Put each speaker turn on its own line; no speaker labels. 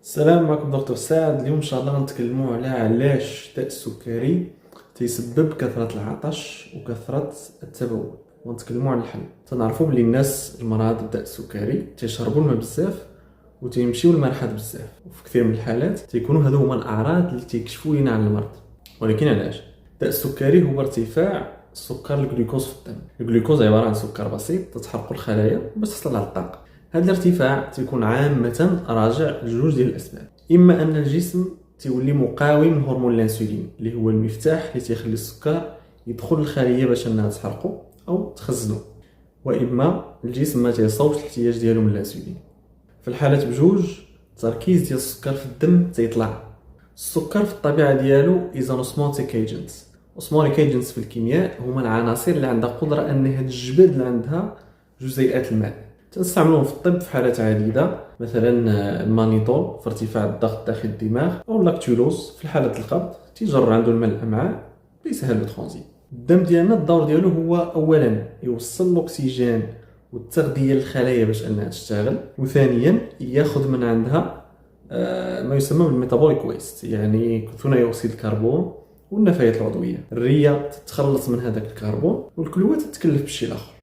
السلام عليكم دكتور سعد. اليوم ان شاء الله غنتكلموا على علاش الداء السكري تيسبب كثرة العطش وكثرة التبول، ونتكلموا عن الحل. تنعرفوا بلي الناس المرضى بالداء السكري تيشربوا الماء بزاف وتيمشيو للمرحاض بزاف، وفي كثير من الحالات تيكونوا هادو هما الاعراض اللي تيكشفوا لينا عن المرض. ولكن علاش؟ الداء السكري هو ارتفاع السكر الجلوكوز في الدم. الجلوكوز عباره عن سكر بسيط تتحرق الخلايا باش تحصل على الطاقه. هذا الارتفاع تيكون عامه راجع لجوج ديال الاسباب. اما ان الجسم تيولي مقاوم لهرمون الانسولين اللي هو المفتاح اللي تيخلي السكر يدخل الخليه باش انها تحرقه او تخزنه، واما الجسم ما تيصاوبش الاحتياج ديالو من الانسولين. في الحالات بجوج التركيز ديال السكر في الدم تيطلع. السكر في الطبيعه ديالو ايزانوسموتيك ايجنتس، وسموليك ايجنتس في الكيمياء هما العناصر اللي عندها قدره انها تجبد اللي عندها جزيئات الماء. تنستعملوهم في الطب في حالات عديده، مثلا المانيتول في ارتفاع الضغط داخل الدماغ، او اللاكتولوز في حاله القبض تيجر عنده الماء الامعاء بيسهل الترانزيت. الدم ديالنا الدور ديالو هو اولا يوصل الاكسجين والتغذيه للخلايا باش انها تشتغل، وثانيا ياخذ من عندها ما يسمى بالميتابوليك ويست، يعني ثاني اكسيد الكربون والنفايات العضويه. الريه تتخلص من هذاك الكربون والكلوه تتكلف بالشيء الاخر.